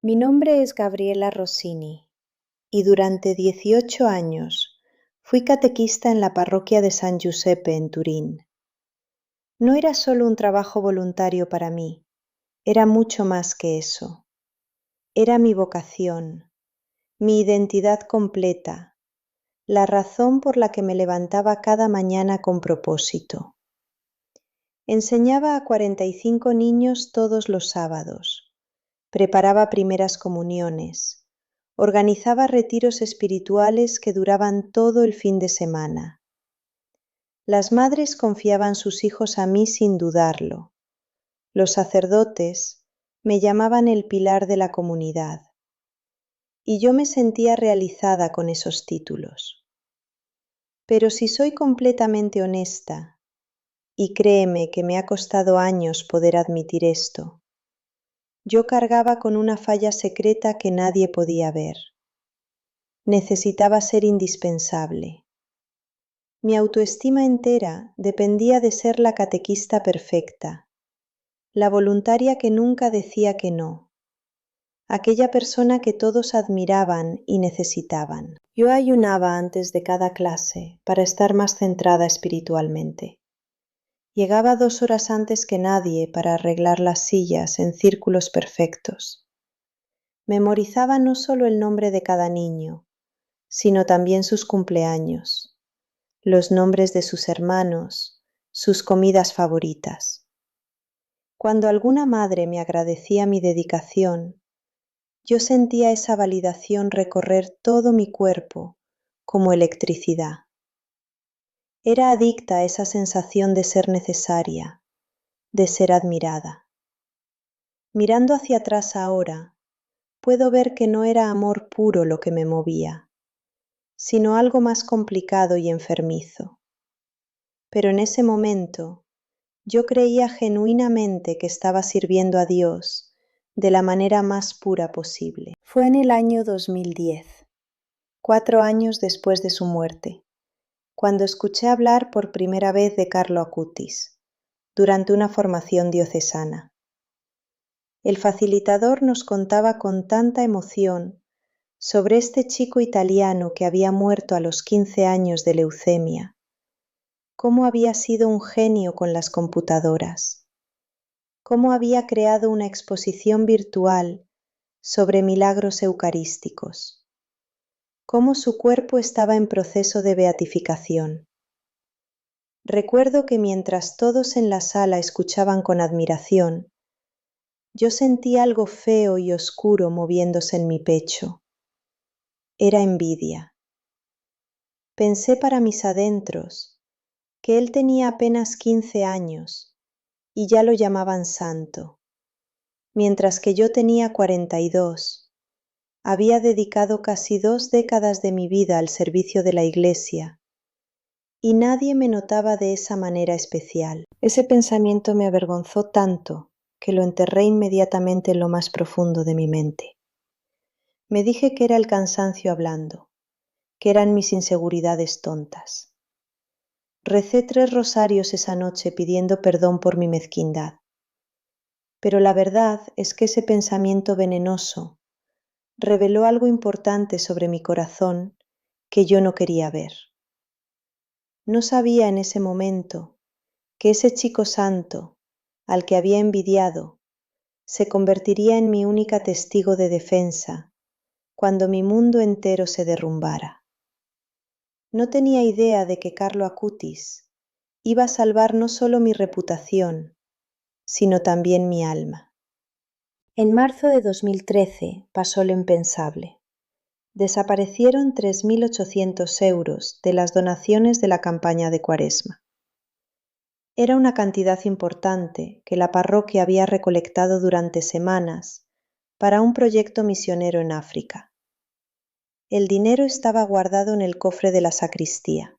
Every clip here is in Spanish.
Mi nombre es Gabriela Rossini y durante 18 años fui catequista en la parroquia de San Giuseppe en Turín. No era solo un trabajo voluntario para mí, era mucho más que eso. Era mi vocación, mi identidad completa, la razón por la que me levantaba cada mañana con propósito. Enseñaba a 45 niños todos los sábados, preparaba primeras comuniones, organizaba retiros espirituales que duraban todo el fin de semana. Las madres confiaban sus hijos a mí sin dudarlo. Los sacerdotes me llamaban el pilar de la comunidad. Y yo me sentía realizada con esos títulos. Pero si soy completamente honesta, y créeme que me ha costado años poder admitir esto, yo cargaba con una falla secreta que nadie podía ver. Necesitaba ser indispensable. Mi autoestima entera dependía de ser la catequista perfecta, la voluntaria que nunca decía que no, aquella persona que todos admiraban y necesitaban. Yo ayunaba antes de cada clase para estar más centrada espiritualmente. Llegaba 2 horas antes que nadie para arreglar las sillas en círculos perfectos. Memorizaba no solo el nombre de cada niño, sino también sus cumpleaños, los nombres de sus hermanos, sus comidas favoritas. Cuando alguna madre me agradecía mi dedicación, yo sentía esa validación recorrer todo mi cuerpo como electricidad. Era adicta a esa sensación de ser necesaria, de ser admirada. Mirando hacia atrás ahora, puedo ver que no era amor puro lo que me movía, sino algo más complicado y enfermizo. Pero en ese momento, yo creía genuinamente que estaba sirviendo a Dios de la manera más pura posible. Fue en el año 2010, 4 años después de su muerte, cuando escuché hablar por primera vez de Carlo Acutis, durante una formación diocesana. El facilitador nos contaba con tanta emoción sobre este chico italiano que había muerto a los 15 años de leucemia, cómo había sido un genio con las computadoras, cómo había creado una exposición virtual sobre milagros eucarísticos, cómo su cuerpo estaba en proceso de beatificación. Recuerdo que mientras todos en la sala escuchaban con admiración, yo sentí algo feo y oscuro moviéndose en mi pecho. Era envidia. Pensé para mis adentros que él tenía apenas 15 años y ya lo llamaban santo, mientras que yo tenía 42. Había dedicado casi 2 décadas de mi vida al servicio de la Iglesia y nadie me notaba de esa manera especial. Ese pensamiento me avergonzó tanto que lo enterré inmediatamente en lo más profundo de mi mente. Me dije que era el cansancio hablando, que eran mis inseguridades tontas. Recé 3 rosarios esa noche pidiendo perdón por mi mezquindad. Pero la verdad es que ese pensamiento venenoso reveló algo importante sobre mi corazón que yo no quería ver. No sabía en ese momento que ese chico santo, al que había envidiado, se convertiría en mi única testigo de defensa cuando mi mundo entero se derrumbara. No tenía idea de que Carlo Acutis iba a salvar no solo mi reputación, sino también mi alma. En marzo de 2013 pasó lo impensable. Desaparecieron 3.800 euros de las donaciones de la campaña de Cuaresma. Era una cantidad importante que la parroquia había recolectado durante semanas para un proyecto misionero en África. El dinero estaba guardado en el cofre de la sacristía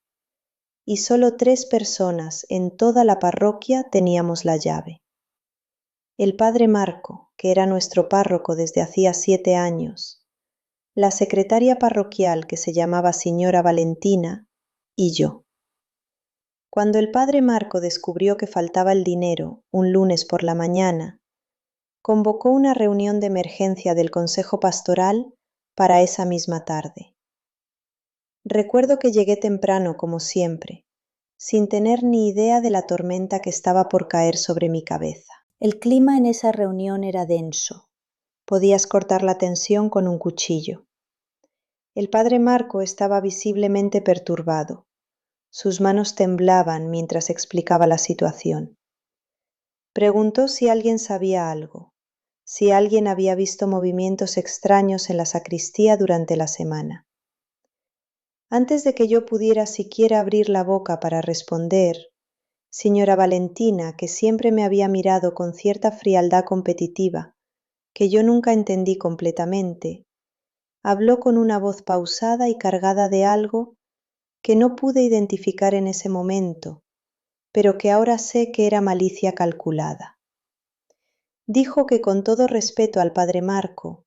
y solo 3 personas en toda la parroquia teníamos la llave. El padre Marco, que era nuestro párroco desde hacía 7 años, la secretaria parroquial que se llamaba señora Valentina y yo. Cuando el padre Marco descubrió que faltaba el dinero un lunes por la mañana, convocó una reunión de emergencia del Consejo Pastoral para esa misma tarde. Recuerdo que llegué temprano, como siempre, sin tener ni idea de la tormenta que estaba por caer sobre mi cabeza. El clima en esa reunión era denso. Podías cortar la tensión con un cuchillo. El padre Marco estaba visiblemente perturbado. Sus manos temblaban mientras explicaba la situación. Preguntó si alguien sabía algo, si alguien había visto movimientos extraños en la sacristía durante la semana. Antes de que yo pudiera siquiera abrir la boca para responder, señora Valentina, que siempre me había mirado con cierta frialdad competitiva, que yo nunca entendí completamente, habló con una voz pausada y cargada de algo que no pude identificar en ese momento, pero que ahora sé que era malicia calculada. Dijo que con todo respeto al padre Marco,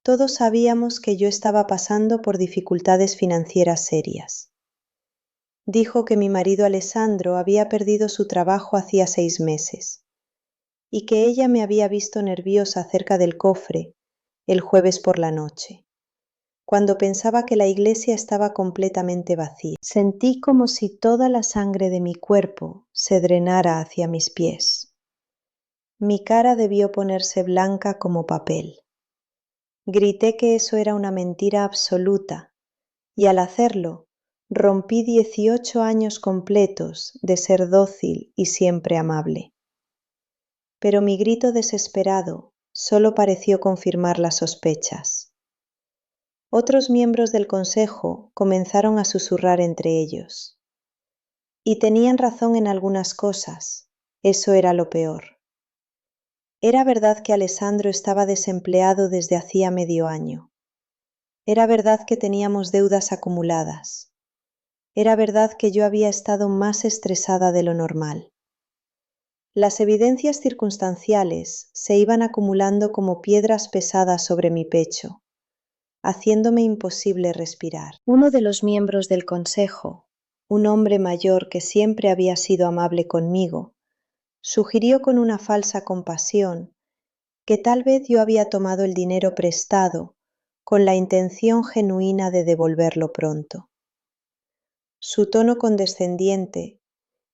todos sabíamos que yo estaba pasando por dificultades financieras serias. Dijo que mi marido Alessandro había perdido su trabajo hacía 6 meses y que ella me había visto nerviosa cerca del cofre el jueves por la noche, cuando pensaba que la iglesia estaba completamente vacía. Sentí como si toda la sangre de mi cuerpo se drenara hacia mis pies. Mi cara debió ponerse blanca como papel. Grité que eso era una mentira absoluta y al hacerlo rompí 18 años completos de ser dócil y siempre amable. Pero mi grito desesperado solo pareció confirmar las sospechas. Otros miembros del consejo comenzaron a susurrar entre ellos. Y tenían razón en algunas cosas, eso era lo peor. Era verdad que Alessandro estaba desempleado desde hacía medio año. Era verdad que teníamos deudas acumuladas. Era verdad que yo había estado más estresada de lo normal. Las evidencias circunstanciales se iban acumulando como piedras pesadas sobre mi pecho, haciéndome imposible respirar. Uno de los miembros del consejo, un hombre mayor que siempre había sido amable conmigo, sugirió con una falsa compasión que tal vez yo había tomado el dinero prestado con la intención genuina de devolverlo pronto. Su tono condescendiente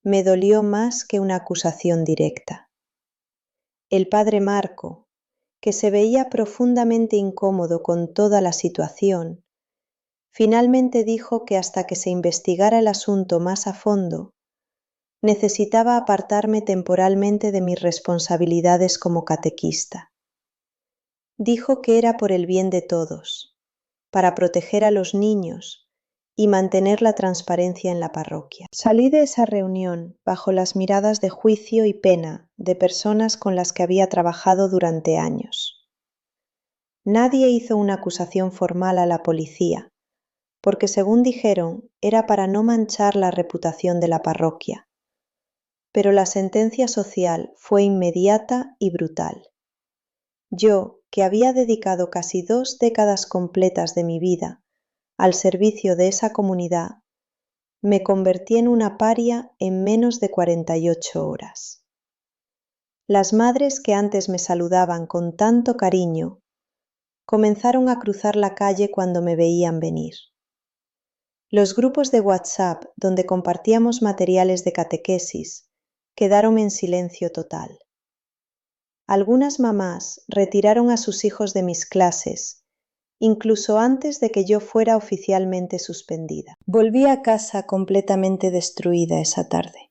me dolió más que una acusación directa. El padre Marco, que se veía profundamente incómodo con toda la situación, finalmente dijo que hasta que se investigara el asunto más a fondo, necesitaba apartarme temporalmente de mis responsabilidades como catequista. Dijo que era por el bien de todos, para proteger a los niños y mantener la transparencia en la parroquia. Salí de esa reunión bajo las miradas de juicio y pena de personas con las que había trabajado durante años. Nadie hizo una acusación formal a la policía, porque según dijeron era para no manchar la reputación de la parroquia. Pero la sentencia social fue inmediata y brutal. Yo, que había dedicado casi 2 décadas completas de mi vida al servicio de esa comunidad, me convertí en una paria en menos de 48 horas. Las madres que antes me saludaban con tanto cariño, comenzaron a cruzar la calle cuando me veían venir. Los grupos de WhatsApp donde compartíamos materiales de catequesis quedaron en silencio total. Algunas mamás retiraron a sus hijos de mis clases, incluso antes de que yo fuera oficialmente suspendida. Volví a casa completamente destruida esa tarde.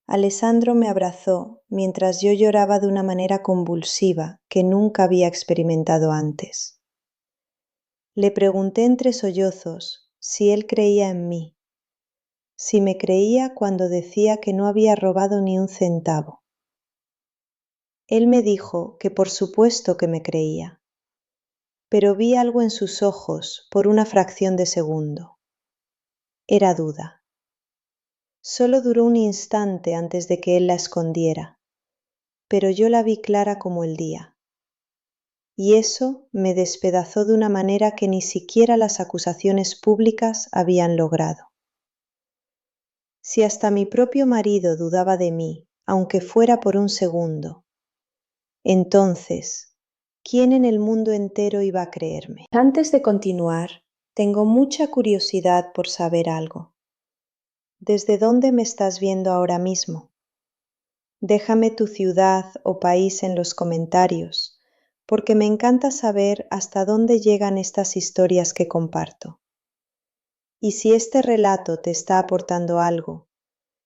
Alessandro me abrazó mientras yo lloraba de una manera convulsiva que nunca había experimentado antes. Le pregunté entre sollozos si él creía en mí, si me creía cuando decía que no había robado ni un centavo. Él me dijo que por supuesto que me creía, pero vi algo en sus ojos por una fracción de segundo. Era duda. Solo duró un instante antes de que él la escondiera, pero yo la vi clara como el día. Y eso me despedazó de una manera que ni siquiera las acusaciones públicas habían logrado. Si hasta mi propio marido dudaba de mí, aunque fuera por un segundo, Entonces, ¿quién en el mundo entero iba a creerme? Antes de continuar, tengo mucha curiosidad por saber algo. ¿Desde dónde me estás viendo ahora mismo? Déjame tu ciudad o país en los comentarios, porque me encanta saber hasta dónde llegan estas historias que comparto. Y si este relato te está aportando algo,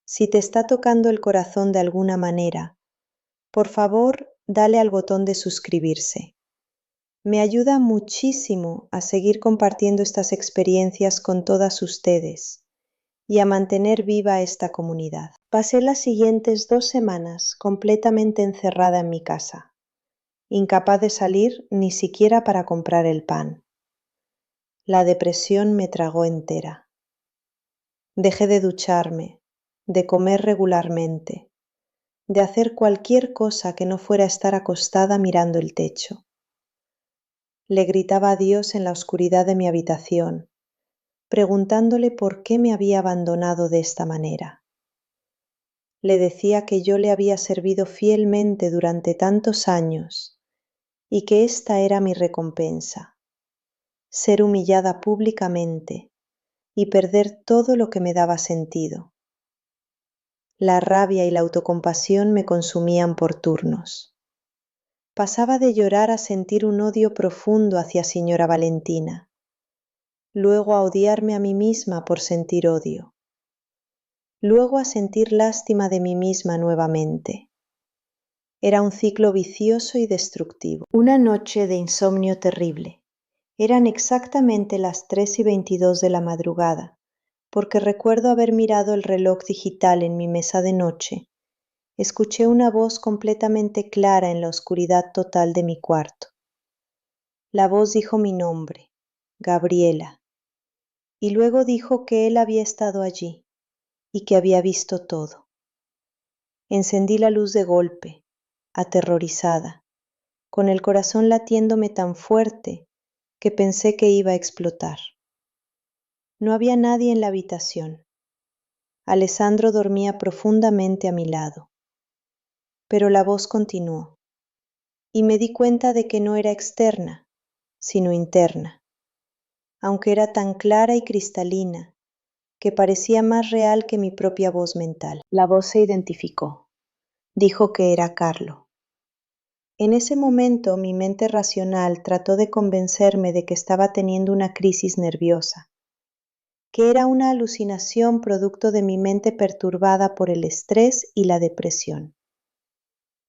si te está tocando el corazón de alguna manera, por favor, dale al botón de suscribirse. Me ayuda muchísimo a seguir compartiendo estas experiencias con todas ustedes y a mantener viva esta comunidad. Pasé las siguientes 2 semanas completamente encerrada en mi casa, incapaz de salir ni siquiera para comprar el pan. La depresión me tragó entera. Dejé de ducharme, de comer regularmente, de hacer cualquier cosa que no fuera estar acostada mirando el techo. Le gritaba a Dios en la oscuridad de mi habitación, preguntándole por qué me había abandonado de esta manera. Le decía que yo le había servido fielmente durante tantos años y que esta era mi recompensa, ser humillada públicamente y perder todo lo que me daba sentido. La rabia y la autocompasión me consumían por turnos. Pasaba de llorar a sentir un odio profundo hacia señora Valentina, luego a odiarme a mí misma por sentir odio, luego a sentir lástima de mí misma nuevamente. Era un ciclo vicioso y destructivo. Una noche de insomnio terrible. Eran exactamente las 3:22 de la madrugada, porque recuerdo haber mirado el reloj digital en mi mesa de noche. Escuché una voz completamente clara en la oscuridad total de mi cuarto. La voz dijo mi nombre, Gabriela, y luego dijo que él había estado allí y que había visto todo. Encendí la luz de golpe, aterrorizada, con el corazón latiéndome tan fuerte que pensé que iba a explotar. No había nadie en la habitación. Alessandro dormía profundamente a mi lado. Pero la voz continuó, y me di cuenta de que no era externa, sino interna, aunque era tan clara y cristalina que parecía más real que mi propia voz mental. La voz se identificó. Dijo que era Carlo. En ese momento mi mente racional trató de convencerme de que estaba teniendo una crisis nerviosa, que era una alucinación producto de mi mente perturbada por el estrés y la depresión.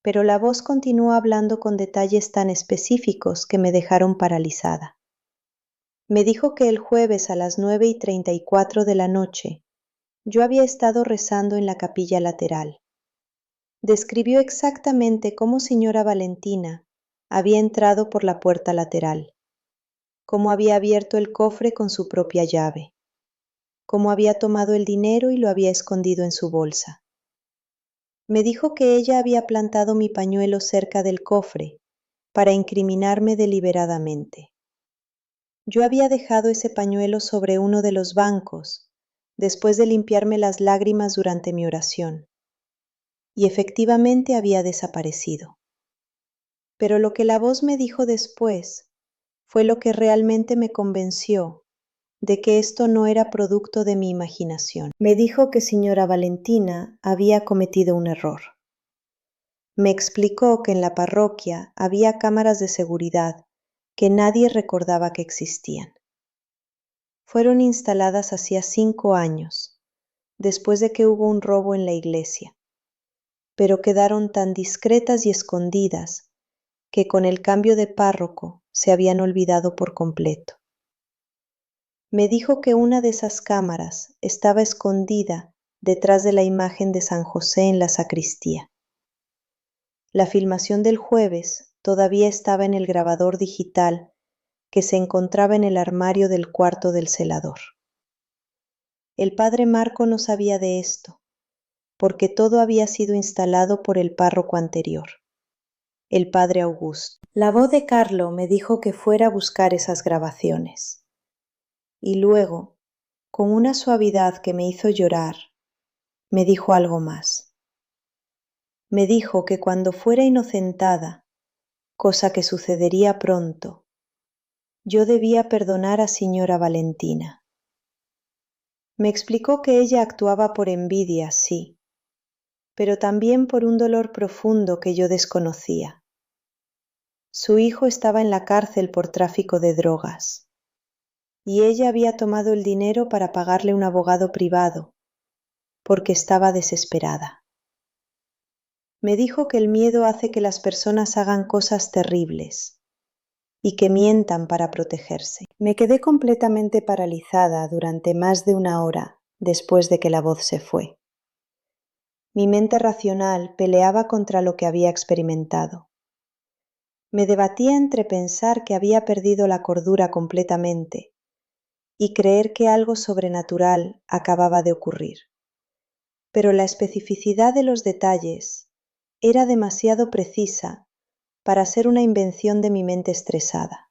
Pero la voz continuó hablando con detalles tan específicos que me dejaron paralizada. Me dijo que el jueves a las 9:34 de la noche yo había estado rezando en la capilla lateral. Describió exactamente cómo señora Valentina había entrado por la puerta lateral, cómo había abierto el cofre con su propia llave, cómo había tomado el dinero y lo había escondido en su bolsa. Me dijo que ella había plantado mi pañuelo cerca del cofre para incriminarme deliberadamente. Yo había dejado ese pañuelo sobre uno de los bancos después de limpiarme las lágrimas durante mi oración, y efectivamente había desaparecido. Pero lo que la voz me dijo después fue lo que realmente me convenció de que esto no era producto de mi imaginación. Me dijo que señora Valentina había cometido un error. Me explicó que en la parroquia había cámaras de seguridad que nadie recordaba que existían. Fueron instaladas hacía 5 años, después de que hubo un robo en la iglesia, pero quedaron tan discretas y escondidas que con el cambio de párroco se habían olvidado por completo. Me dijo que una de esas cámaras estaba escondida detrás de la imagen de San José en la sacristía. La filmación del jueves todavía estaba en el grabador digital que se encontraba en el armario del cuarto del celador. El padre Marco no sabía de esto, porque todo había sido instalado por el párroco anterior, el padre Augusto. La voz de Carlo me dijo que fuera a buscar esas grabaciones. Y luego, con una suavidad que me hizo llorar, me dijo algo más. Me dijo que cuando fuera inocentada cosa que sucedería pronto. Yo debía perdonar a señora Valentina. Me explicó que ella actuaba por envidia, sí, pero también por un dolor profundo que yo desconocía. Su hijo estaba en la cárcel por tráfico de drogas, y ella había tomado el dinero para pagarle un abogado privado, porque estaba desesperada. Me dijo que el miedo hace que las personas hagan cosas terribles y que mientan para protegerse. Me quedé completamente paralizada durante más de una hora después de que la voz se fue. Mi mente racional peleaba contra lo que había experimentado. Me debatía entre pensar que había perdido la cordura completamente y creer que algo sobrenatural acababa de ocurrir. Pero la especificidad de los detalles era demasiado precisa para ser una invención de mi mente estresada.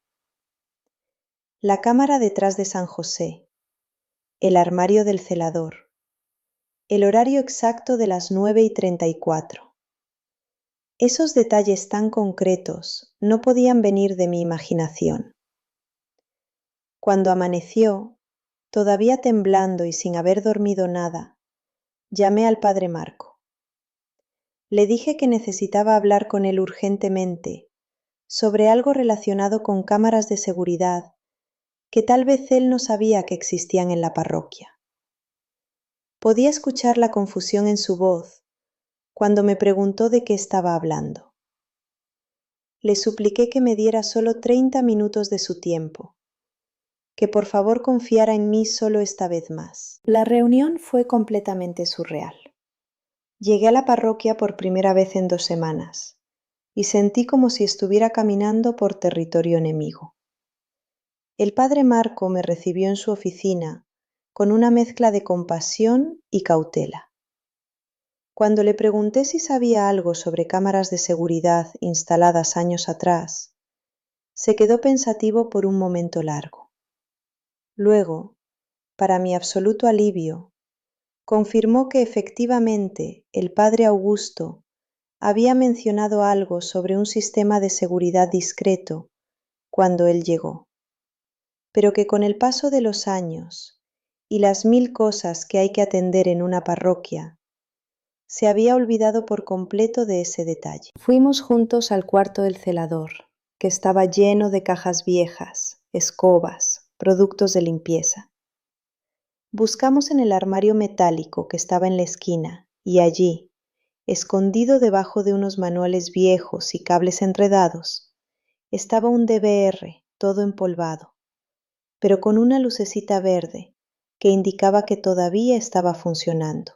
La cámara detrás de San José, el armario del celador, el horario exacto de las 9:34. Esos detalles tan concretos no podían venir de mi imaginación. Cuando amaneció, todavía temblando y sin haber dormido nada, llamé al padre Marco. Le dije que necesitaba hablar con él urgentemente sobre algo relacionado con cámaras de seguridad que tal vez él no sabía que existían en la parroquia. Podía escuchar la confusión en su voz cuando me preguntó de qué estaba hablando. Le supliqué que me diera solo 30 minutos de su tiempo, que por favor confiara en mí solo esta vez más. La reunión fue completamente surreal. Llegué a la parroquia por primera vez en 2 semanas y sentí como si estuviera caminando por territorio enemigo. El padre Marco me recibió en su oficina con una mezcla de compasión y cautela. Cuando le pregunté si sabía algo sobre cámaras de seguridad instaladas años atrás, se quedó pensativo por un momento largo. Luego, para mi absoluto alivio, confirmó que efectivamente el padre Augusto había mencionado algo sobre un sistema de seguridad discreto cuando él llegó, pero que con el paso de los años y las 1000 cosas que hay que atender en una parroquia, se había olvidado por completo de ese detalle. Fuimos juntos al cuarto del celador, que estaba lleno de cajas viejas, escobas, productos de limpieza. Buscamos en el armario metálico que estaba en la esquina y allí, escondido debajo de unos manuales viejos y cables enredados, estaba un DVR todo empolvado, pero con una lucecita verde que indicaba que todavía estaba funcionando.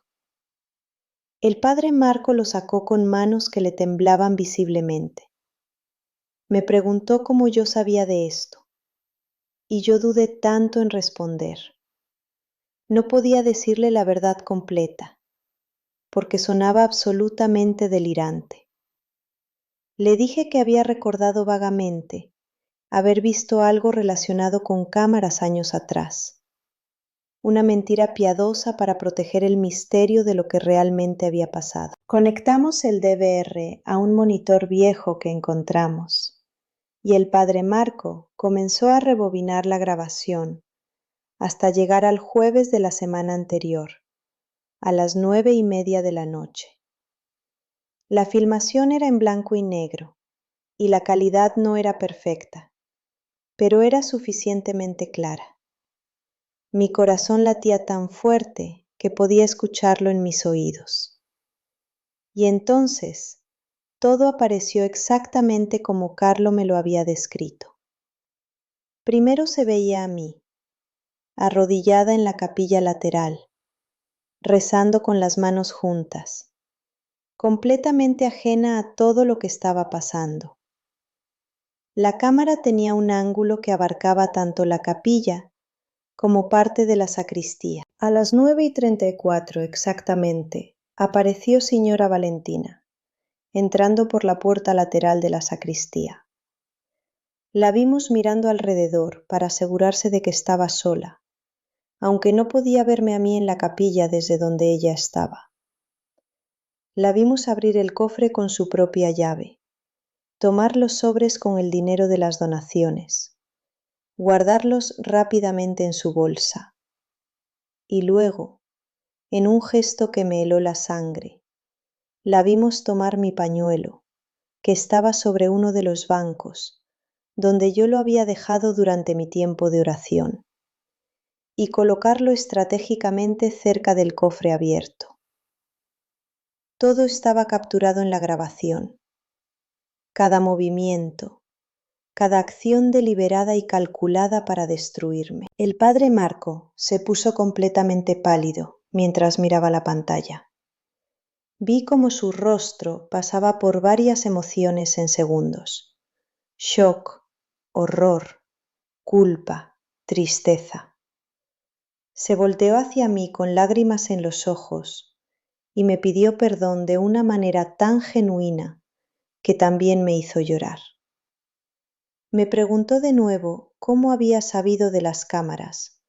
El padre Marco lo sacó con manos que le temblaban visiblemente. Me preguntó cómo yo sabía de esto, y yo dudé tanto en responder. No podía decirle la verdad completa, porque sonaba absolutamente delirante. Le dije que había recordado vagamente haber visto algo relacionado con cámaras años atrás, una mentira piadosa para proteger el misterio de lo que realmente había pasado. Conectamos el DVR a un monitor viejo que encontramos, y el padre Marco comenzó a rebobinar la grabación hasta llegar al jueves de la semana anterior, a las 9:30 de la noche. La filmación era en blanco y negro, y la calidad no era perfecta, pero era suficientemente clara. Mi corazón latía tan fuerte que podía escucharlo en mis oídos. Y entonces, todo apareció exactamente como Carlo me lo había descrito. Primero se veía a mí, arrodillada en la capilla lateral, rezando con las manos juntas, completamente ajena a todo lo que estaba pasando. La cámara tenía un ángulo que abarcaba tanto la capilla como parte de la sacristía. A las 9:34 exactamente, apareció señora Valentina, entrando por la puerta lateral de la sacristía. La vimos mirando alrededor para asegurarse de que estaba sola, aunque no podía verme a mí en la capilla desde donde ella estaba. La vimos abrir el cofre con su propia llave, tomar los sobres con el dinero de las donaciones, guardarlos rápidamente en su bolsa, y luego, en un gesto que me heló la sangre, la vimos tomar mi pañuelo, que estaba sobre uno de los bancos, donde yo lo había dejado durante mi tiempo de oración, y colocarlo estratégicamente cerca del cofre abierto. Todo estaba capturado en la grabación. Cada movimiento, cada acción deliberada y calculada para destruirme. El padre Marco se puso completamente pálido mientras miraba la pantalla. Vi cómo su rostro pasaba por varias emociones en segundos: shock, horror, culpa, tristeza. Se volteó hacia mí con lágrimas en los ojos y me pidió perdón de una manera tan genuina que también me hizo llorar. Me preguntó de nuevo cómo había sabido de las cámaras,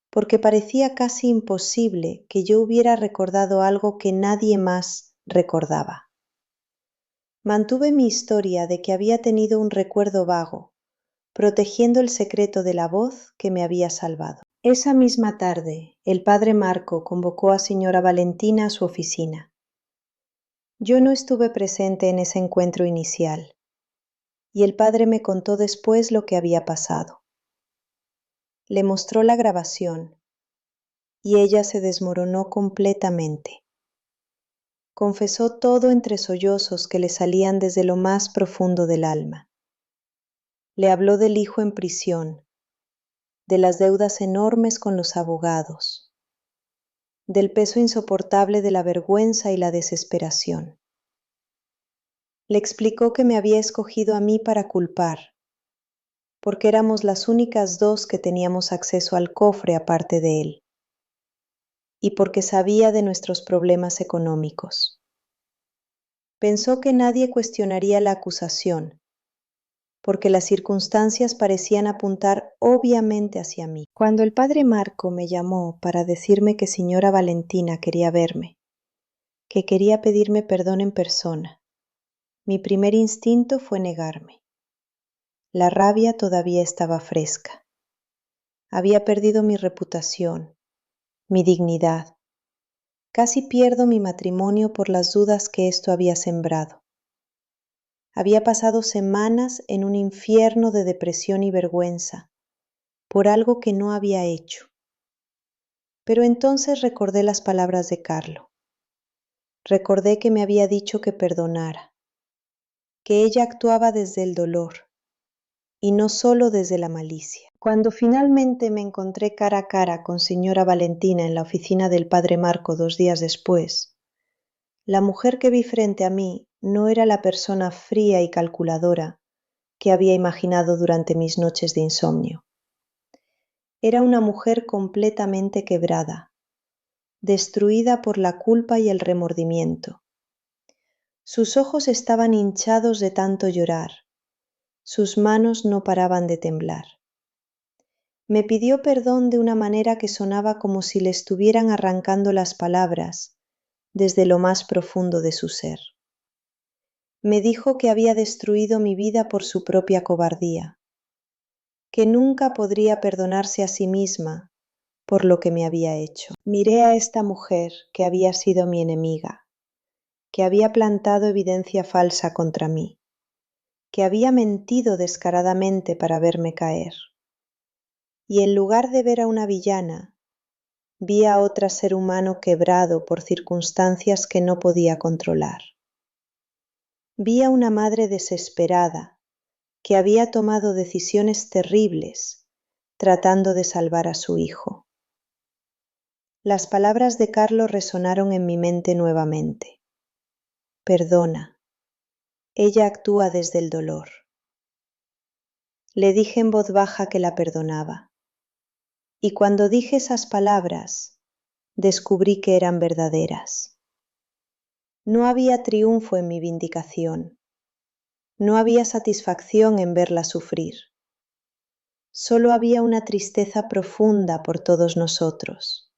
porque parecía casi imposible que yo hubiera recordado algo que nadie más recordaba. Mantuve mi historia de que había tenido un recuerdo vago, protegiendo el secreto de la voz que me había salvado. Esa misma tarde, el padre Marco convocó a señora Valentina a su oficina. Yo no estuve presente en ese encuentro inicial, y el padre me contó después lo que había pasado. Le mostró la grabación, y ella se desmoronó completamente. Confesó todo entre sollozos que le salían desde lo más profundo del alma. Le habló del hijo en prisión, de las deudas enormes con los abogados, del peso insoportable de la vergüenza y la desesperación. Le explicó que me había escogido a mí para culpar, porque éramos las únicas dos que teníamos acceso al cofre aparte de él, y porque sabía de nuestros problemas económicos. Pensó que nadie cuestionaría la acusación, porque las circunstancias parecían apuntar obviamente hacia mí. Cuando el padre Marco me llamó para decirme que señora Valentina quería verme, que quería pedirme perdón en persona, mi primer instinto fue negarme. La rabia todavía estaba fresca. Había perdido mi reputación, mi dignidad. Casi pierdo mi matrimonio por las dudas que esto había sembrado. Había pasado semanas en un infierno de depresión y vergüenza por algo que no había hecho. Pero entonces recordé las palabras de Carlo. Recordé que me había dicho que perdonara, que ella actuaba desde el dolor y no solo desde la malicia. Cuando finalmente me encontré cara a cara con señora Valentina en la oficina del padre Marco 2 días después, la mujer que vi frente a mí no era la persona fría y calculadora que había imaginado durante mis noches de insomnio. Era una mujer completamente quebrada, destruida por la culpa y el remordimiento. Sus ojos estaban hinchados de tanto llorar, sus manos no paraban de temblar. Me pidió perdón de una manera que sonaba como si le estuvieran arrancando las palabras desde lo más profundo de su ser. Me dijo que había destruido mi vida por su propia cobardía, que nunca podría perdonarse a sí misma por lo que me había hecho. Miré a esta mujer que había sido mi enemiga, que había plantado evidencia falsa contra mí, que había mentido descaradamente para verme caer. Y en lugar de ver a una villana, vi a otro ser humano quebrado por circunstancias que no podía controlar. Vi a una madre desesperada que había tomado decisiones terribles tratando de salvar a su hijo. Las palabras de Carlo resonaron en mi mente nuevamente. Perdona, ella actúa desde el dolor. Le dije en voz baja que la perdonaba. Y cuando dije esas palabras, descubrí que eran verdaderas. No había triunfo en mi vindicación. No había satisfacción en verla sufrir. Solo había una tristeza profunda por todos nosotros,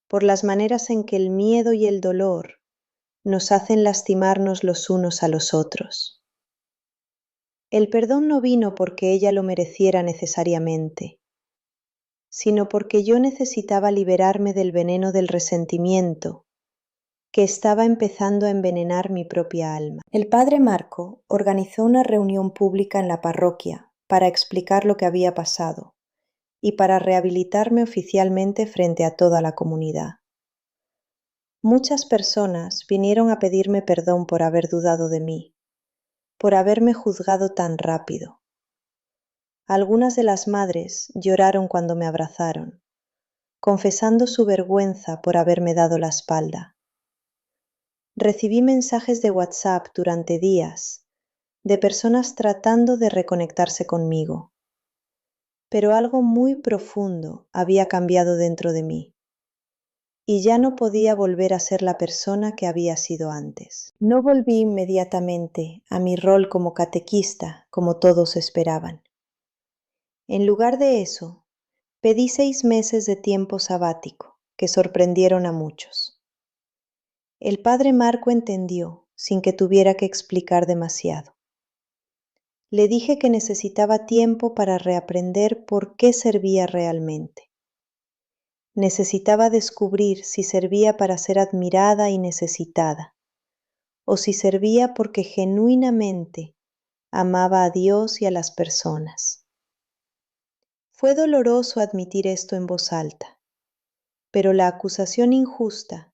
por las maneras en que el miedo y el dolor nos hacen lastimarnos los unos a los otros. El perdón no vino porque ella lo mereciera necesariamente, sino porque yo necesitaba liberarme del veneno del resentimiento que estaba empezando a envenenar mi propia alma. El padre Marco organizó una reunión pública en la parroquia para explicar lo que había pasado y para rehabilitarme oficialmente frente a toda la comunidad. Muchas personas vinieron a pedirme perdón por haber dudado de mí, por haberme juzgado tan rápido. Algunas de las madres lloraron cuando me abrazaron, confesando su vergüenza por haberme dado la espalda. Recibí mensajes de WhatsApp durante días de personas tratando de reconectarse conmigo, pero algo muy profundo había cambiado dentro de mí y ya no podía volver a ser la persona que había sido antes. No volví inmediatamente a mi rol como catequista como todos esperaban. En lugar de eso, pedí 6 meses de tiempo sabático que sorprendieron a muchos. El padre Marco entendió sin que tuviera que explicar demasiado. Le dije que necesitaba tiempo para reaprender por qué servía realmente. Necesitaba descubrir si servía para ser admirada y necesitada, o si servía porque genuinamente amaba a Dios y a las personas. Fue doloroso admitir esto en voz alta, pero la acusación injusta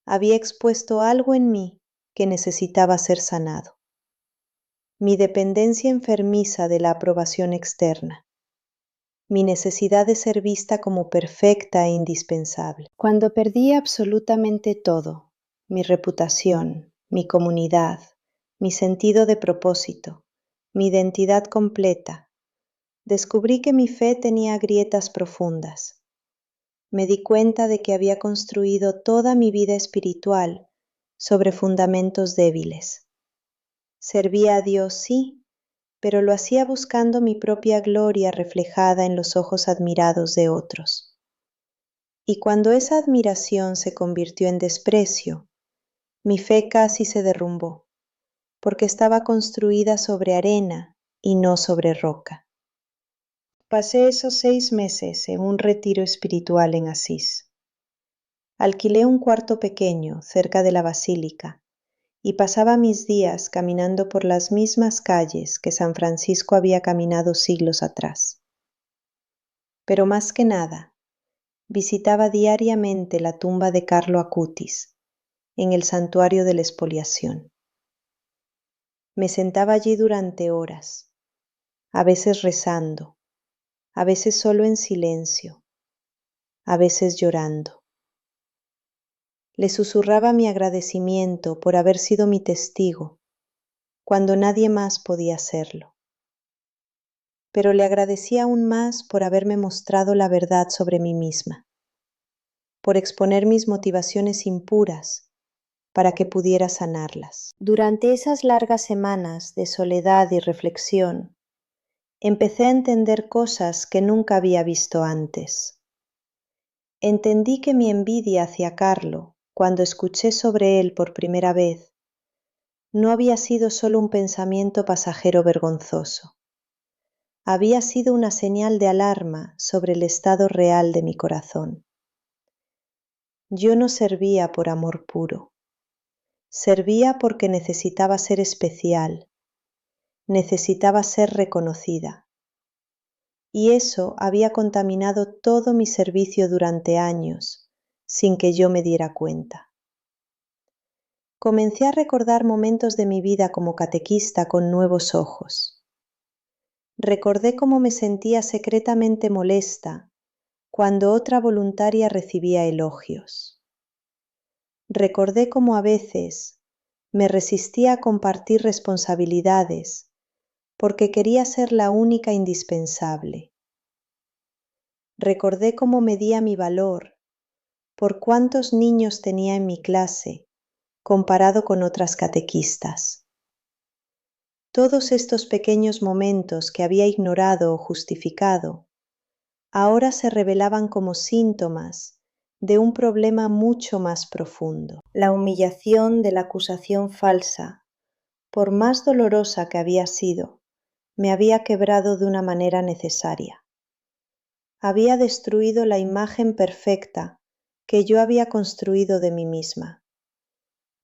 había expuesto algo en mí que necesitaba ser sanado. Mi dependencia enfermiza de la aprobación externa. Mi necesidad de ser vista como perfecta e indispensable. Cuando perdí absolutamente todo, mi reputación, mi comunidad, mi sentido de propósito, mi identidad completa, descubrí que mi fe tenía grietas profundas. Me di cuenta de que había construido toda mi vida espiritual sobre fundamentos débiles. Servía a Dios, sí, pero lo hacía buscando mi propia gloria reflejada en los ojos admirados de otros. Y cuando esa admiración se convirtió en desprecio, mi fe casi se derrumbó, porque estaba construida sobre arena y no sobre roca. Pasé esos 6 meses en un retiro espiritual en Asís. Alquilé un cuarto pequeño cerca de la basílica y pasaba mis días caminando por las mismas calles que San Francisco había caminado siglos atrás. Pero más que nada, visitaba diariamente la tumba de Carlo Acutis, en el santuario de la expoliación. Me sentaba allí durante horas, a veces rezando, a veces solo en silencio, a veces llorando. Le susurraba mi agradecimiento por haber sido mi testigo, cuando nadie más podía serlo. Pero le agradecí aún más por haberme mostrado la verdad sobre mí misma, por exponer mis motivaciones impuras para que pudiera sanarlas. Durante esas largas semanas de soledad y reflexión, empecé a entender cosas que nunca había visto antes. Entendí que mi envidia hacia Carlo, cuando escuché sobre él por primera vez, no había sido solo un pensamiento pasajero vergonzoso. Había sido una señal de alarma sobre el estado real de mi corazón. Yo no servía por amor puro. Servía porque necesitaba ser especial, necesitaba ser reconocida. Y eso había contaminado todo mi servicio durante años, sin que yo me diera cuenta. Comencé a recordar momentos de mi vida como catequista con nuevos ojos. Recordé cómo me sentía secretamente molesta cuando otra voluntaria recibía elogios. Recordé cómo a veces me resistía a compartir responsabilidades porque quería ser la única indispensable. Recordé cómo medía mi valor por cuántos niños tenía en mi clase comparado con otras catequistas. Todos estos pequeños momentos que había ignorado o justificado, ahora se revelaban como síntomas de un problema mucho más profundo. La humillación de la acusación falsa, por más dolorosa que había sido, me había quebrado de una manera necesaria. Había destruido la imagen perfecta que yo había construido de mí misma.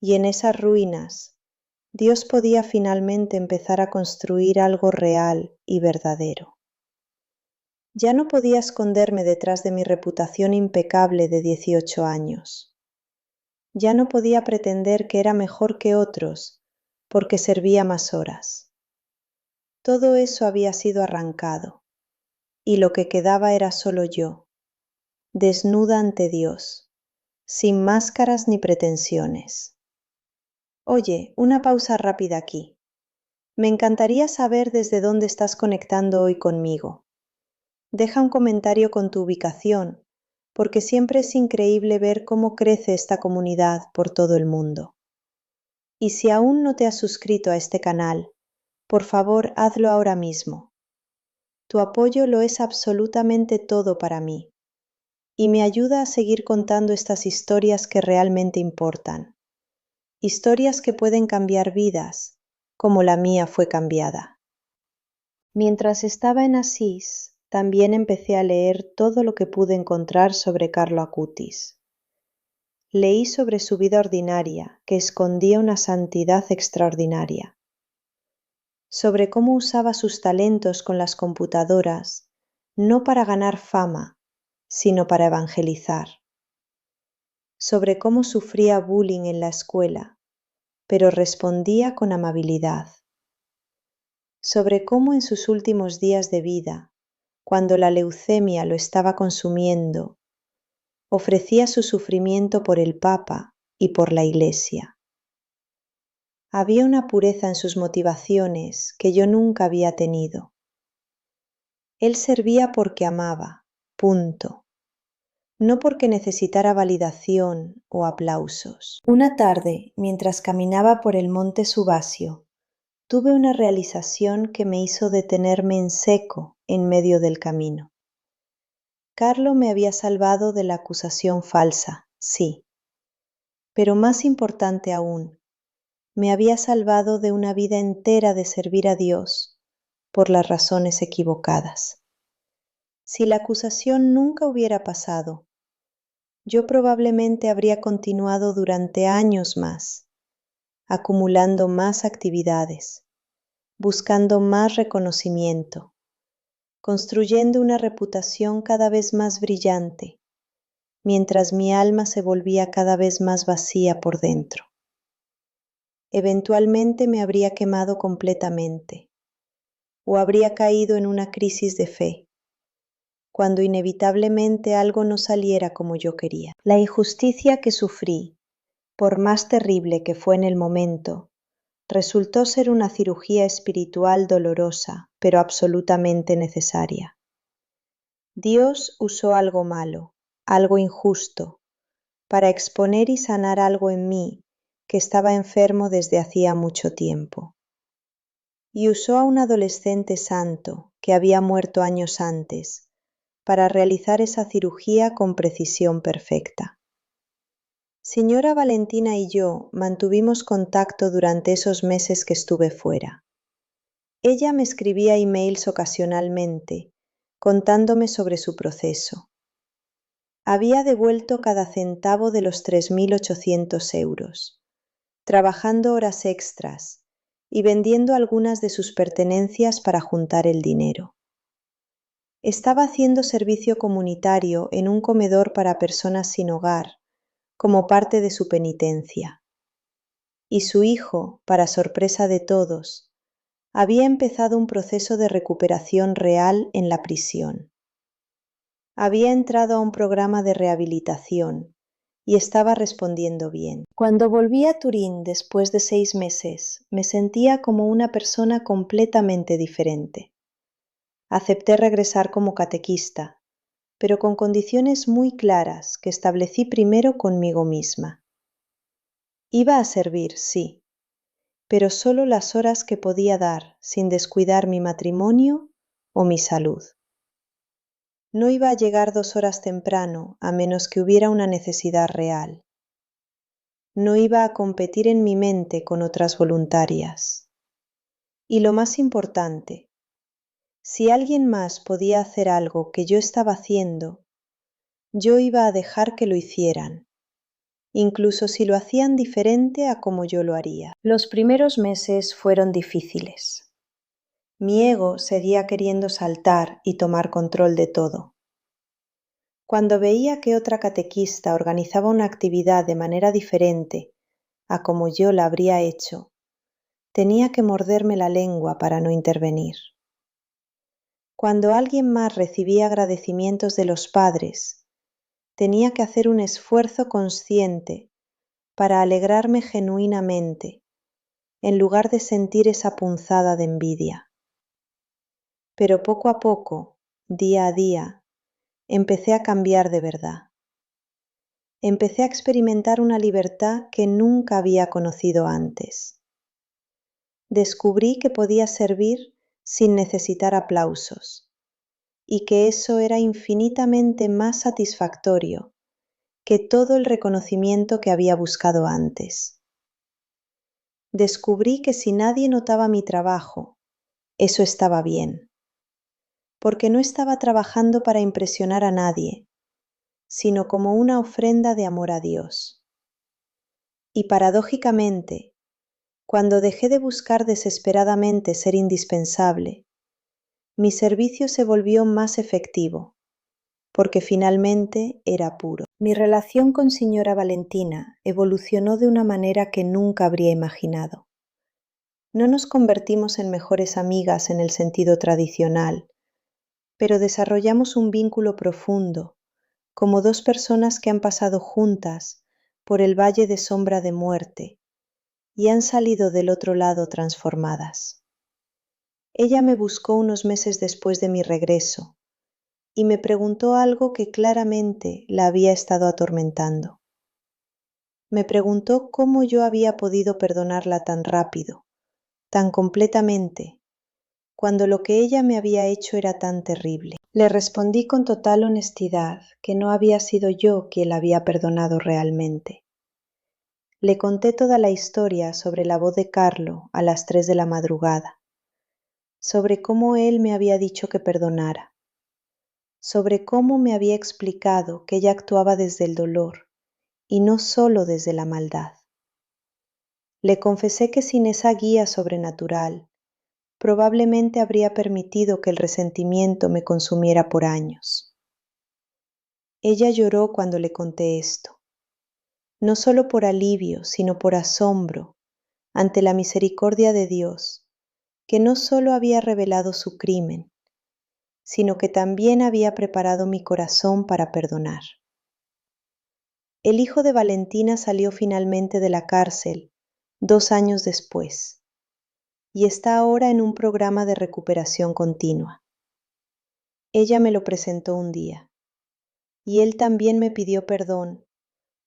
Y en esas ruinas, Dios podía finalmente empezar a construir algo real y verdadero. Ya no podía esconderme detrás de mi reputación impecable de 18 años. Ya no podía pretender que era mejor que otros porque servía más horas. Todo eso había sido arrancado, y lo que quedaba era solo yo, desnuda ante Dios, sin máscaras ni pretensiones. Oye, una pausa rápida aquí. Me encantaría saber desde dónde estás conectando hoy conmigo. Deja un comentario con tu ubicación, porque siempre es increíble ver cómo crece esta comunidad por todo el mundo. Y si aún no te has suscrito a este canal, por favor hazlo ahora mismo. Tu apoyo lo es absolutamente todo para mí y me ayuda a seguir contando estas historias que realmente importan. Historias que pueden cambiar vidas, como la mía fue cambiada. Mientras estaba en Asís, también empecé a leer todo lo que pude encontrar sobre Carlo Acutis. Leí sobre su vida ordinaria, que escondía una santidad extraordinaria. Sobre cómo usaba sus talentos con las computadoras, no para ganar fama, sino para evangelizar. Sobre cómo sufría bullying en la escuela, pero respondía con amabilidad. Sobre cómo en sus últimos días de vida, cuando la leucemia lo estaba consumiendo, ofrecía su sufrimiento por el Papa y por la Iglesia. Había una pureza en sus motivaciones que yo nunca había tenido. Él servía porque amaba, punto. No porque necesitara validación o aplausos. Una tarde, mientras caminaba por el monte Subasio, tuve una realización que me hizo detenerme en seco en medio del camino. Carlo me había salvado de la acusación falsa, sí. Pero más importante aún, me había salvado de una vida entera de servir a Dios por las razones equivocadas. Si la acusación nunca hubiera pasado, yo probablemente habría continuado durante años más, acumulando más actividades, buscando más reconocimiento, construyendo una reputación cada vez más brillante, mientras mi alma se volvía cada vez más vacía por dentro. Eventualmente me habría quemado completamente, o habría caído en una crisis de fe, cuando inevitablemente algo no saliera como yo quería. La injusticia que sufrí, por más terrible que fue en el momento, resultó ser una cirugía espiritual dolorosa, pero absolutamente necesaria. Dios usó algo malo, algo injusto, para exponer y sanar algo en mí que estaba enfermo desde hacía mucho tiempo. Y usó a un adolescente santo que había muerto años antes para realizar esa cirugía con precisión perfecta. Señora Valentina y yo mantuvimos contacto durante esos meses que estuve fuera. Ella me escribía emails ocasionalmente, contándome sobre su proceso. Había devuelto cada centavo de los 3.800 euros, trabajando horas extras y vendiendo algunas de sus pertenencias para juntar el dinero. Estaba haciendo servicio comunitario en un comedor para personas sin hogar, como parte de su penitencia. Y su hijo, para sorpresa de todos, había empezado un proceso de recuperación real en la prisión. Había entrado a un programa de rehabilitación y estaba respondiendo bien. Cuando volví a Turín después de 6 meses, me sentía como una persona completamente diferente. Acepté regresar como catequista, pero con condiciones muy claras que establecí primero conmigo misma. Iba a servir, sí, pero solo las horas que podía dar sin descuidar mi matrimonio o mi salud. No iba a llegar 2 horas temprano a menos que hubiera una necesidad real. No iba a competir en mi mente con otras voluntarias. Y lo más importante, Si alguien más podía hacer algo que yo estaba haciendo, yo iba a dejar que lo hicieran, incluso si lo hacían diferente a como yo lo haría. Los primeros meses fueron difíciles. Mi ego seguía queriendo saltar y tomar control de todo. Cuando veía que otra catequista organizaba una actividad de manera diferente a como yo la habría hecho, tenía que morderme la lengua para no intervenir. Cuando alguien más recibía agradecimientos de los padres, tenía que hacer un esfuerzo consciente para alegrarme genuinamente, en lugar de sentir esa punzada de envidia. Pero poco a poco, día a día, empecé a cambiar de verdad. Empecé a experimentar una libertad que nunca había conocido antes. Descubrí que podía servir sin necesitar aplausos y que eso era infinitamente más satisfactorio que todo el reconocimiento que había buscado antes. Descubrí que si nadie notaba mi trabajo, eso estaba bien, porque no estaba trabajando para impresionar a nadie, sino como una ofrenda de amor a Dios. Y paradójicamente, cuando dejé de buscar desesperadamente ser indispensable, mi servicio se volvió más efectivo, porque finalmente era puro. Mi relación con señora Valentina evolucionó de una manera que nunca habría imaginado. No nos convertimos en mejores amigas en el sentido tradicional, pero desarrollamos un vínculo profundo, como dos personas que han pasado juntas por el valle de sombra de muerte y han salido del otro lado transformadas. Ella me buscó unos meses después de mi regreso y me preguntó algo que claramente la había estado atormentando. Me preguntó cómo yo había podido perdonarla tan rápido, tan completamente, cuando lo que ella me había hecho era tan terrible. Le respondí con total honestidad que no había sido yo quien la había perdonado realmente. Le conté toda la historia sobre la voz de Carlo a las 3 de la madrugada, sobre cómo él me había dicho que perdonara, sobre cómo me había explicado que ella actuaba desde el dolor y no solo desde la maldad. Le confesé que sin esa guía sobrenatural, probablemente habría permitido que el resentimiento me consumiera por años. Ella lloró cuando le conté esto, no solo por alivio, sino por asombro ante la misericordia de Dios, que no solo había revelado su crimen, sino que también había preparado mi corazón para perdonar. El hijo de Valentina salió finalmente de la cárcel 2 años después y está ahora en un programa de recuperación continua. Ella me lo presentó un día y él también me pidió perdón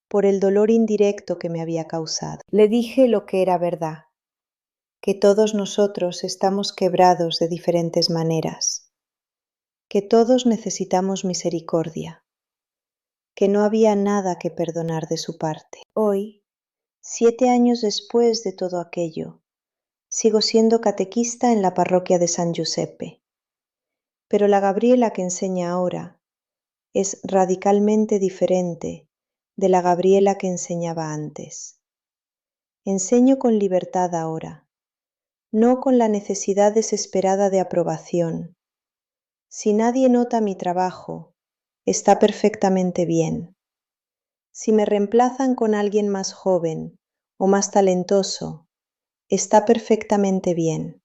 por el dolor indirecto que me había causado. Le dije lo que era verdad, que todos nosotros estamos quebrados de diferentes maneras, que todos necesitamos misericordia, que no había nada que perdonar de su parte. Hoy, 7 años después de todo aquello, sigo siendo catequista en la parroquia de San Giuseppe, pero la Gabriela que enseña ahora es radicalmente diferente de la Gabriela que enseñaba antes. Enseño con libertad ahora, no con la necesidad desesperada de aprobación. Si nadie nota mi trabajo, está perfectamente bien. Si me reemplazan con alguien más joven o más talentoso, está perfectamente bien.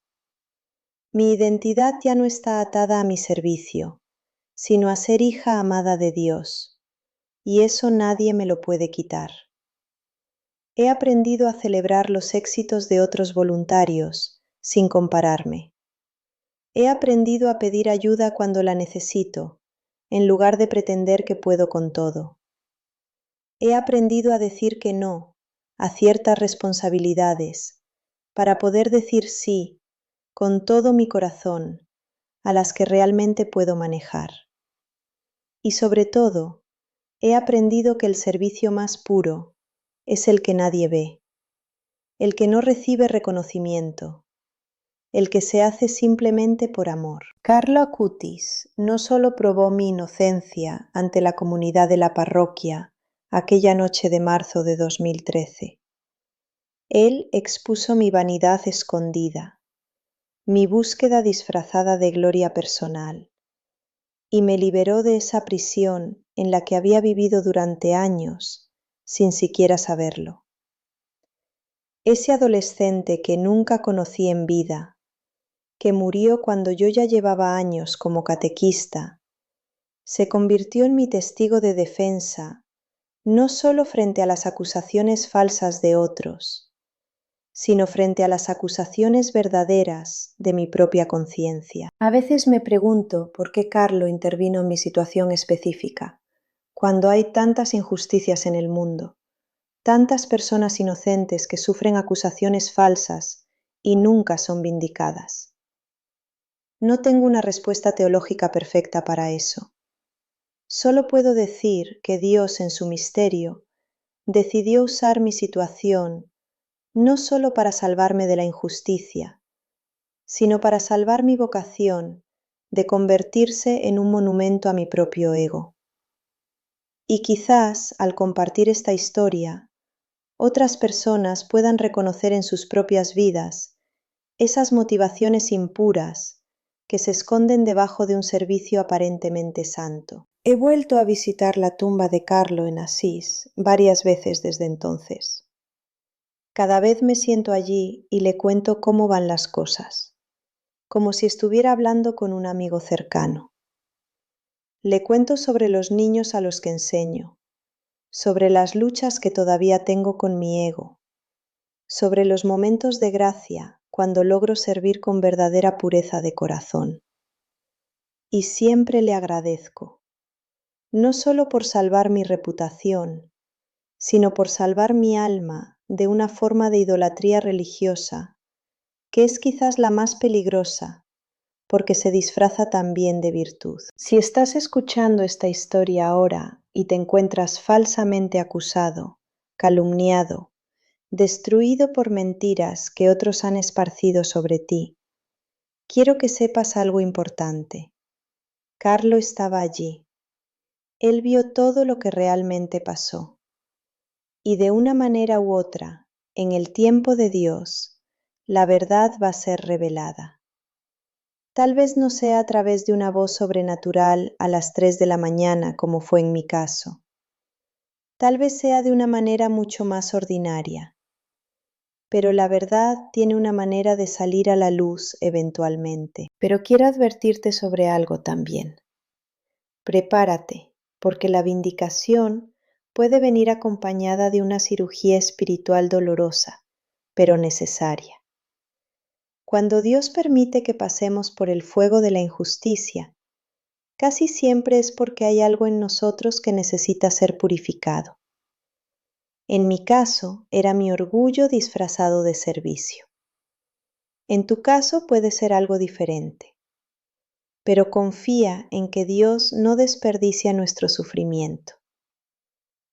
Mi identidad ya no está atada a mi servicio, sino a ser hija amada de Dios, y eso nadie me lo puede quitar. He aprendido a celebrar los éxitos de otros voluntarios sin compararme. He aprendido a pedir ayuda cuando la necesito, en lugar de pretender que puedo con todo. He aprendido a decir que no a ciertas responsabilidades para poder decir sí con todo mi corazón a las que realmente puedo manejar. Y sobre todo, he aprendido que el servicio más puro es el que nadie ve, el que no recibe reconocimiento, el que se hace simplemente por amor. Carlo Acutis no solo probó mi inocencia ante la comunidad de la parroquia aquella noche de marzo de 2013. Él expuso mi vanidad escondida, mi búsqueda disfrazada de gloria personal, y me liberó de esa prisión en la que había vivido durante años sin siquiera saberlo. Ese adolescente que nunca conocí en vida, que murió cuando yo ya llevaba años como catequista, se convirtió en mi testigo de defensa, no solo frente a las acusaciones falsas de otros, sino frente a las acusaciones verdaderas de mi propia conciencia. A veces me pregunto por qué Carlo intervino en mi situación específica, cuando hay tantas injusticias en el mundo, tantas personas inocentes que sufren acusaciones falsas y nunca son vindicadas. No tengo una respuesta teológica perfecta para eso. Solo puedo decir que Dios en su misterio decidió usar mi situación no solo para salvarme de la injusticia, sino para salvar mi vocación de convertirse en un monumento a mi propio ego. Y quizás, al compartir esta historia, otras personas puedan reconocer en sus propias vidas esas motivaciones impuras que se esconden debajo de un servicio aparentemente santo. He vuelto a visitar la tumba de Carlo en Asís varias veces desde entonces. Cada vez me siento allí y le cuento cómo van las cosas, como si estuviera hablando con un amigo cercano. Le cuento sobre los niños a los que enseño, sobre las luchas que todavía tengo con mi ego, sobre los momentos de gracia cuando logro servir con verdadera pureza de corazón. Y siempre le agradezco, no solo por salvar mi reputación, sino por salvar mi alma de una forma de idolatría religiosa, que es quizás la más peligrosa, porque se disfraza también de virtud. Si estás escuchando esta historia ahora y te encuentras falsamente acusado, calumniado, destruido por mentiras que otros han esparcido sobre ti, quiero que sepas algo importante. Carlo estaba allí. Él vio todo lo que realmente pasó. Y de una manera u otra, en el tiempo de Dios, la verdad va a ser revelada. Tal vez no sea a través de una voz sobrenatural a las 3 de la mañana, como fue en mi caso. Tal vez sea de una manera mucho más ordinaria. Pero la verdad tiene una manera de salir a la luz eventualmente. Pero quiero advertirte sobre algo también. Prepárate, porque la vindicación puede venir acompañada de una cirugía espiritual dolorosa, pero necesaria. Cuando Dios permite que pasemos por el fuego de la injusticia, casi siempre es porque hay algo en nosotros que necesita ser purificado. En mi caso, era mi orgullo disfrazado de servicio. En tu caso puede ser algo diferente, pero confía en que Dios no desperdicia nuestro sufrimiento.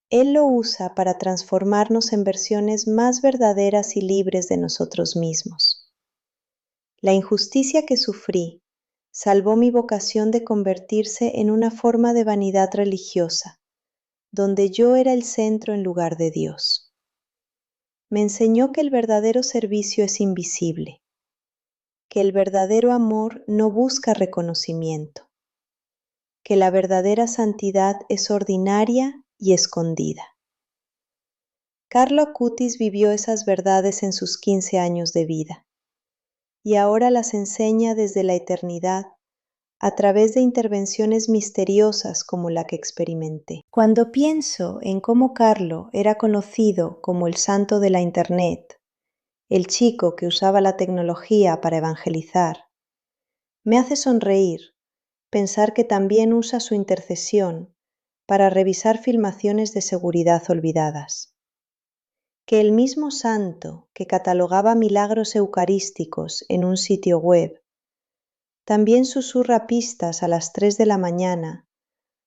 Él lo usa para transformarnos en versiones más verdaderas y libres de nosotros mismos. La injusticia que sufrí salvó mi vocación de convertirse en una forma de vanidad religiosa, donde yo era el centro en lugar de Dios. Me enseñó que el verdadero servicio es invisible, que el verdadero amor no busca reconocimiento, que la verdadera santidad es ordinaria y escondida. Carlo Acutis vivió esas verdades en sus 15 años de vida y ahora las enseña desde la eternidad a través de intervenciones misteriosas como la que experimenté. Cuando pienso en cómo Carlo era conocido como el santo de la Internet, el chico que usaba la tecnología para evangelizar, me hace sonreír pensar que también usa su intercesión para revisar filmaciones de seguridad olvidadas. Que el mismo santo que catalogaba milagros eucarísticos en un sitio web, también susurra pistas a las 3 de la mañana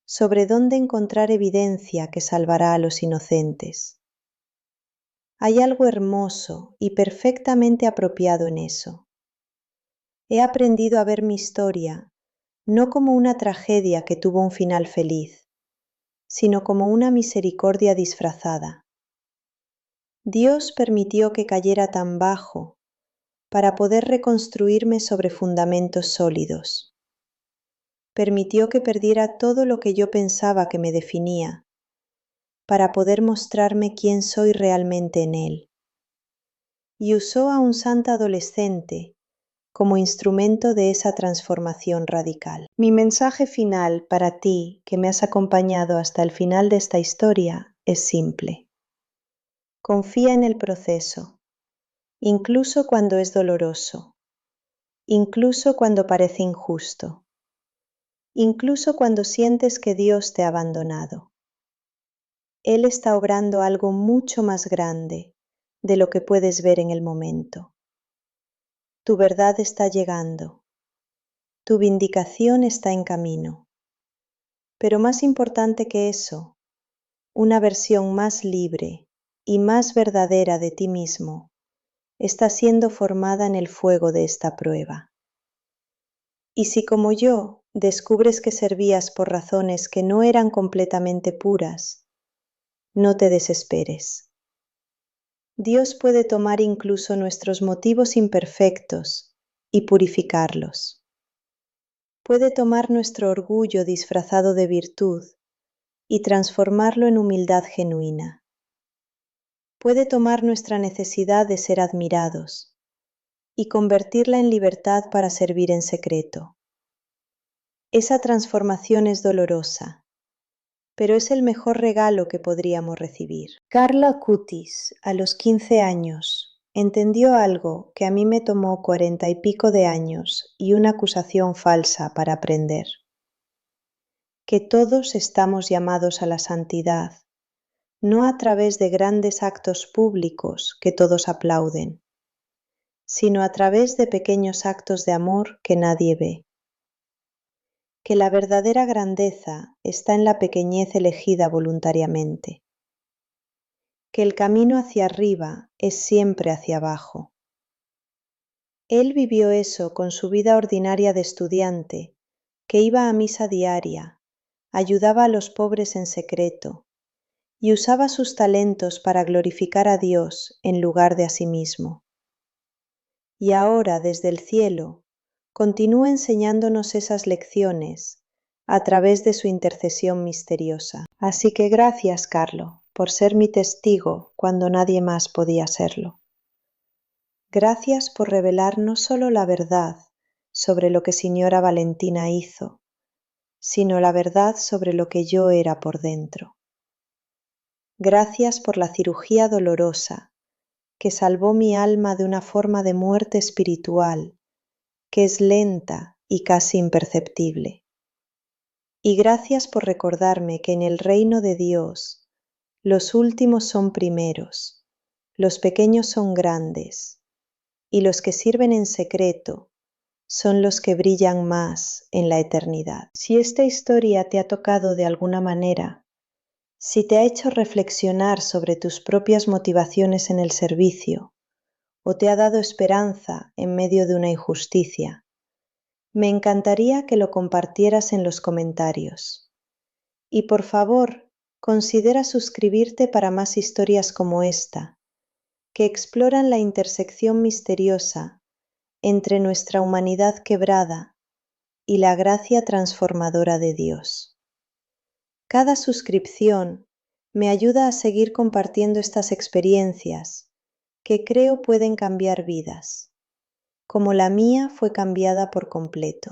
sobre dónde encontrar evidencia que salvará a los inocentes. Hay algo hermoso y perfectamente apropiado en eso. He aprendido a ver mi historia no como una tragedia que tuvo un final feliz, sino como una misericordia disfrazada. Dios permitió que cayera tan bajo para poder reconstruirme sobre fundamentos sólidos. Permitió que perdiera todo lo que yo pensaba que me definía, para poder mostrarme quién soy realmente en Él. Y usó a un santo adolescente como instrumento de esa transformación radical. Mi mensaje final para ti, que me has acompañado hasta el final de esta historia, es simple. Confía en el proceso, incluso cuando es doloroso, incluso cuando parece injusto, incluso cuando sientes que Dios te ha abandonado. Él está obrando algo mucho más grande de lo que puedes ver en el momento. Tu verdad está llegando. Tu vindicación está en camino. Pero más importante que eso, una versión más libre y más verdadera de ti mismo está siendo formada en el fuego de esta prueba. Y si como yo descubres que servías por razones que no eran completamente puras, no te desesperes. Dios puede tomar incluso nuestros motivos imperfectos y purificarlos. Puede tomar nuestro orgullo disfrazado de virtud y transformarlo en humildad genuina. Puede tomar nuestra necesidad de ser admirados y convertirla en libertad para servir en secreto. Esa transformación es dolorosa, pero es el mejor regalo que podríamos recibir. Carla Cutis, a los 15 años, entendió algo que a mí me tomó 40 y pico de años y una acusación falsa para aprender. Que todos estamos llamados a la santidad, no a través de grandes actos públicos que todos aplauden, sino a través de pequeños actos de amor que nadie ve. Que la verdadera grandeza está en la pequeñez elegida voluntariamente. Que el camino hacia arriba es siempre hacia abajo. Él vivió eso con su vida ordinaria de estudiante, que iba a misa diaria, ayudaba a los pobres en secreto y usaba sus talentos para glorificar a Dios en lugar de a sí mismo. Y ahora, desde el cielo, continúa enseñándonos esas lecciones a través de su intercesión misteriosa. Así que gracias, Carlo, por ser mi testigo cuando nadie más podía serlo. Gracias por revelar no solo la verdad sobre lo que señora Valentina hizo, sino la verdad sobre lo que yo era por dentro. Gracias por la cirugía dolorosa que salvó mi alma de una forma de muerte espiritual que es lenta y casi imperceptible. Y gracias por recordarme que en el reino de Dios los últimos son primeros, los pequeños son grandes, y los que sirven en secreto son los que brillan más en la eternidad. Si esta historia te ha tocado de alguna manera, si te ha hecho reflexionar sobre tus propias motivaciones en el servicio, o te ha dado esperanza en medio de una injusticia, me encantaría que lo compartieras en los comentarios. Y por favor, considera suscribirte para más historias como esta, que exploran la intersección misteriosa entre nuestra humanidad quebrada y la gracia transformadora de Dios. Cada suscripción me ayuda a seguir compartiendo estas experiencias que creo pueden cambiar vidas, como la mía fue cambiada por completo.